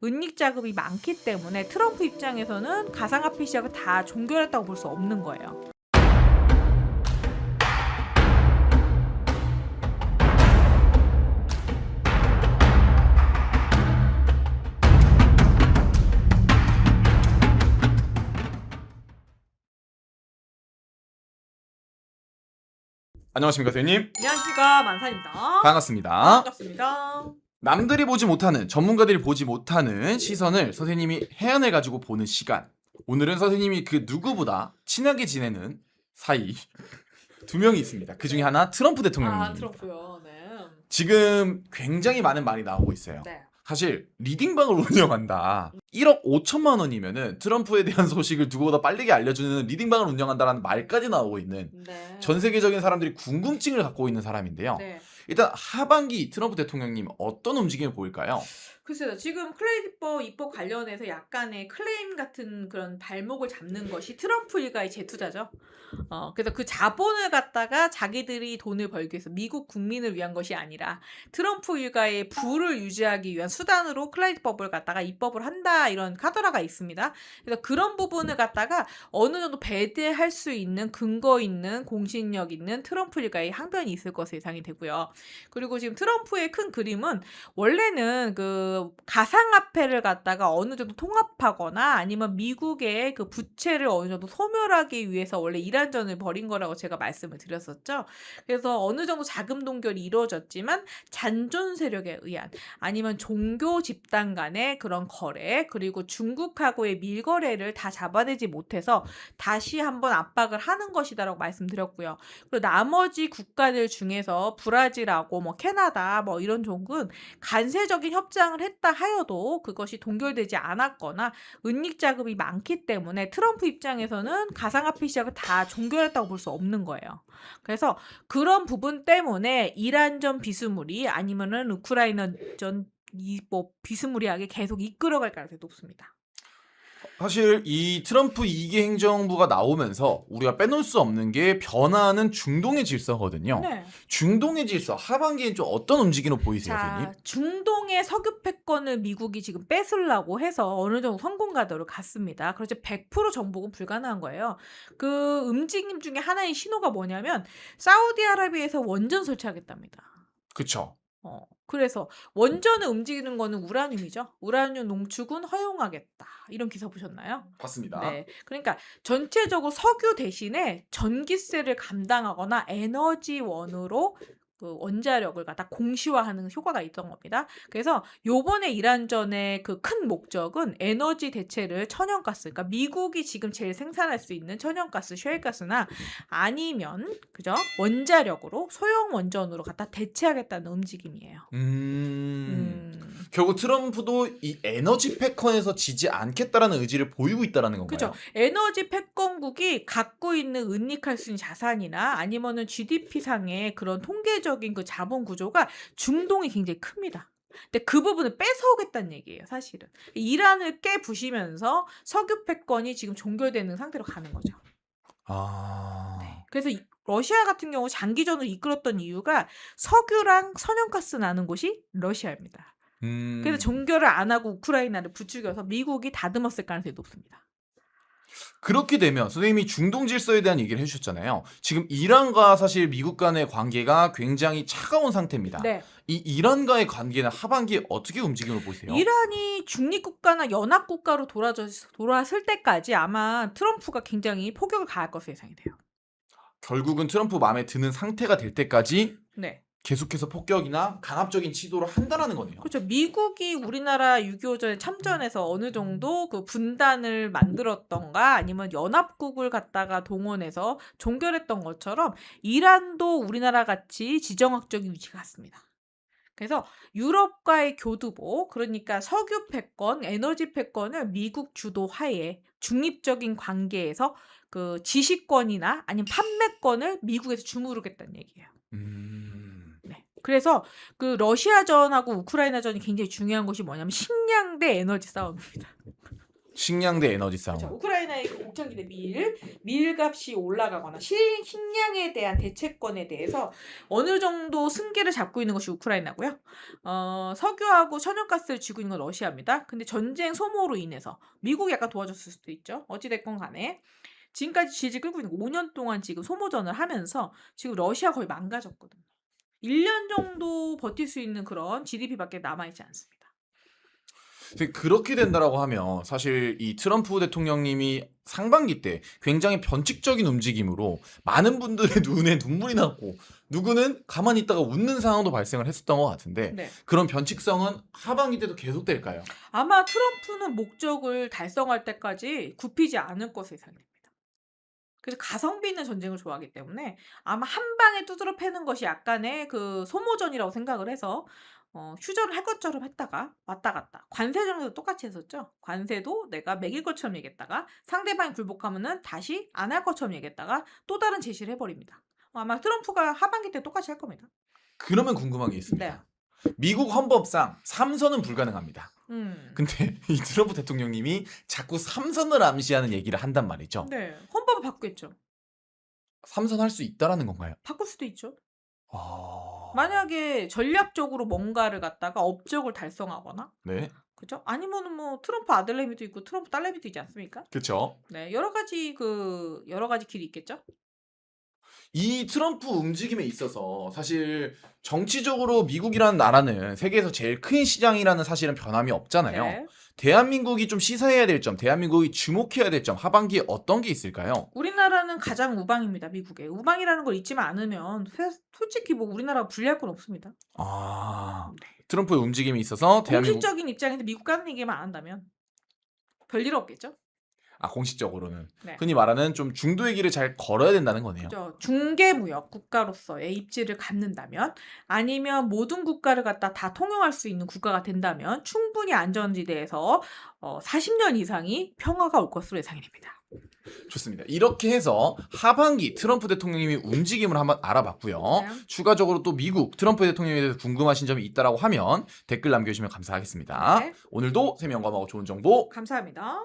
은닉 자금이 많기 때문에 트럼프 입장에서는 가상화폐 시장을 다 종결했다고 볼 수 없는 거예요. 안녕하십니까 선생님. 안녕하십니까, 만산입니다. 반갑습니다. 반갑습니다. 남들이 보지 못하는, 전문가들이 보지 못하는 시선을 선생님이 해안해가지고 보는 시간. 오늘은 선생님이 그 누구보다 친하게 지내는 사이 두 명이 있습니다. 그 중에 하나 트럼프 대통령입니다. 트럼프요. 네. 지금 굉장히 많은 말이 나오고 있어요. 네. 사실 리딩방을 운영한다. 1억 5천만 원이면은 트럼프에 대한 소식을 누구보다 빠르게 알려주는 리딩방을 운영한다라는 말까지 나오고 있는 네. 전 세계적인 사람들이 궁금증을 갖고 있는 사람인데요. 네. 일단 하반기 트럼프 대통령님 어떤 움직임을 보일까요? 글쎄요. 지금 클레이법 입법 관련해서 약간의 클레임 같은 그런 발목을 잡는 것이 트럼프 일가의 재투자죠. 그래서 그 자본을 갖다가 자기들이 돈을 벌기 위해서 미국 국민을 위한 것이 아니라 트럼프 일가의 부를 유지하기 위한 수단으로 클레이법을 갖다가 입법을 한다, 이런 카더라가 있습니다. 그래서 그런 부분을 갖다가 어느 정도 배제할 수 있는 근거 있는 공신력 있는 트럼프 일가의 항변이 있을 것으로 예상이 되고요. 그리고 지금 트럼프의 큰 그림은 원래는 그 가상화폐를 갖다가 어느 정도 통합하거나 아니면 미국의 그 부채를 어느 정도 소멸하기 위해서 원래 이란전을 벌인 거라고 제가 말씀을 드렸었죠. 그래서 어느 정도 자금 동결이 이루어졌지만 잔존 세력에 의한 아니면 종교 집단 간의 그런 거래, 그리고 중국하고의 밀거래를 다 잡아내지 못해서 다시 한번 압박을 하는 것이다라고 말씀드렸고요. 그리고 나머지 국가들 중에서 브라질하고 뭐 캐나다 뭐 이런 쪽은 간세적인 협상을 했다 하여도 그것이 동결되지 않았거나 은닉 자금이 많기 때문에 트럼프 입장에서는 가상화폐 시장을 다 종결했다고 볼 수 없는 거예요. 그래서 그런 부분 때문에 이란전 비스무리 아니면은 우크라이나전 비스무리하게 계속 이끌어갈 가능성이 높습니다. 사실 이 트럼프 2기 행정부가 나오면서 우리가 빼놓을 수 없는 게 변화하는 중동의 질서거든요. 네. 중동의 질서 하반기엔 좀 어떤 움직임으로 보이세요, 선생님? 중동의 석유 패권을 미국이 지금 뺏으려고 해서 어느 정도 성공 가도를 갔습니다. 그렇지 100% 정복은 불가능한 거예요. 그 움직임 중에 하나의 신호가 뭐냐면 사우디아라비아에서 원전 설치하겠답니다. 그쵸. 그래서 원전을 움직이는 거는 우라늄이죠. 우라늄 농축은 허용하겠다, 이런 기사 보셨나요? 봤습니다. 네. 그러니까 전체적으로 석유 대신에 전기세를 감당하거나 에너지원으로 그 원자력을 갖다 공시화하는 효과가 있던 겁니다. 그래서 요번에 이란전의 그 큰 목적은 에너지 대체를 천연가스, 그러니까 미국이 지금 제일 생산할 수 있는 천연가스, 셰일가스나 아니면 그죠? 원자력으로 소형 원전으로 갖다 대체하겠다는 움직임이에요. 결국 트럼프도 이 에너지 패권에서 지지 않겠다라는 의지를 보이고 있다라는 건가요? 그죠. 에너지 패권국이 갖고 있는 은닉할 수 있는 자산이나 아니면은 GDP상의 그런 통계적인 그 자본 구조가 중동이 굉장히 큽니다. 근데 그 부분을 뺏어오겠다는 얘기예요, 사실은. 이란을 깨부시면서 석유 패권이 지금 종결되는 상태로 가는 거죠. 아. 그래서 러시아 같은 경우 장기전을 이끌었던 이유가 석유랑 천연가스 나는 곳이 러시아입니다. 그래서 종결을 안 하고 우크라이나를 부추겨서 미국이 다듬었을 가능성이 높습니다. 그렇게 되면 선생님이 중동 질서에 대한 얘기를 해주셨잖아요. 지금 이란과 사실 미국 간의 관계가 굉장히 차가운 상태입니다. 네. 이 이란과의 관계는 하반기에 어떻게 움직임을 보세요? 이란이 중립국가나 연합국가로 돌아설 때까지 아마 트럼프가 굉장히 폭격을 가할 것으로 예상이 돼요. 결국은 트럼프 마음에 드는 상태가 될 때까지 네. 계속해서 폭격이나 강압적인 시도를 한다라는 거네요. 그렇죠. 미국이 우리나라 6.25전에 참전해서 어느 정도 그 분단을 만들었던가 아니면 연합국을 갖다가 동원해서 종결했던 것처럼 이란도 우리나라 같이 지정학적인 위치가 같습니다. 그래서 유럽과의 교두보, 그러니까 석유 패권, 에너지 패권을 미국 주도 하에 중립적인 관계에서 그 지시권이나 아니면 판매권을 미국에서 주무르겠다는 얘기예요. 네. 그래서 그 러시아전하고 우크라이나전이 굉장히 중요한 것이 뭐냐면 식량 대 에너지 싸움입니다. 식량 대 에너지 싸움. 그렇죠. 우크라이나의 그 곡창기대 밀값이 올라가거나 식량에 대한 대체권에 대해서 어느 정도 승계를 잡고 있는 것이 우크라이나고요. 석유하고 천연가스를 쥐고 있는 건 러시아입니다. 근데 전쟁 소모로 인해서 미국이 약간 도와줬을 수도 있죠. 어찌됐건 간에 지금까지 질질 끌고 있는 거 5년 동안 지금 소모전을 하면서 지금 러시아 거의 망가졌거든요. 1년 정도 버틸 수 있는 그런 GDP밖에 남아있지 않습니다. 그렇게 된다라고 하면 사실 이 트럼프 대통령님이 상반기 때 굉장히 변칙적인 움직임으로 많은 분들의 눈에 눈물이 났고 누구는 가만히 있다가 웃는 상황도 발생을 했었던 것 같은데 네. 그런 변칙성은 하반기 때도 계속될까요? 아마 트럼프는 목적을 달성할 때까지 굽히지 않을 것으로 예상됩니다. 그래서 가성비 있는 전쟁을 좋아하기 때문에 아마 한 방에 두드러 패는 것이 약간의 그 소모전이라고 생각을 해서 휴전을 할 것처럼 했다가 왔다 갔다. 관세전에도 똑같이 했었죠. 관세도 내가 매길 것처럼 얘기했다가 상대방이 굴복하면은 다시 안 할 것처럼 얘기했다가 또 다른 제시를 해버립니다. 아마 트럼프가 하반기 때 똑같이 할 겁니다. 그러면 궁금한 게 있습니다. 네. 미국 헌법상 3선은 불가능합니다. 근데 이 트럼프 대통령님이 자꾸 3선을 암시하는 얘기를 한단 말이죠. 네. 헌법을 바꾸겠죠. 3선 할 수 있다라는 건가요? 바꿀 수도 있죠. 아... 만약에 전략적으로 뭔가를 갖다가 업적을 달성하거나 네, 그죠? 아니면은 뭐 트럼프 아들내미도 있고 트럼프 딸내미도 있지 않습니까? 그렇죠. 네, 여러 가지 길이 있겠죠? 이 트럼프 움직임에 있어서 사실 정치적으로 미국이라는 나라는 세계에서 제일 큰 시장이라는 사실은 변함이 없잖아요. 네. 대한민국이 좀 시사해야 될 점, 대한민국이 주목해야 될 점, 하반기에 어떤 게 있을까요? 우리나라는 가장 우방입니다, 미국에. 우방이라는 걸 잊지만 않으면 솔직히 뭐 우리나라가 불리할 건 없습니다. 아, 네. 트럼프의 움직임이 있어서 대한민국 공식적인 입장에서 미국 가는 얘기만 안 한다면 별일 없겠죠? 공식적으로는 네. 흔히 말하는 좀 중도의 길을 잘 걸어야 된다는 거네요. 그죠. 중개무역 국가로서의 입지를 갖는다면 아니면 모든 국가를 갖다 다 통용할 수 있는 국가가 된다면 충분히 안전지대에서 40년 이상이 평화가 올 것으로 예상이 됩니다. 좋습니다. 이렇게 해서 하반기 트럼프 대통령님의 움직임을 한번 알아봤고요. 네. 추가적으로 또 미국 트럼프 대통령에 대해서 궁금하신 점이 있다라고 하면 댓글 남겨주시면 감사하겠습니다. 네. 오늘도 세명감하고 좋은 정보 감사합니다.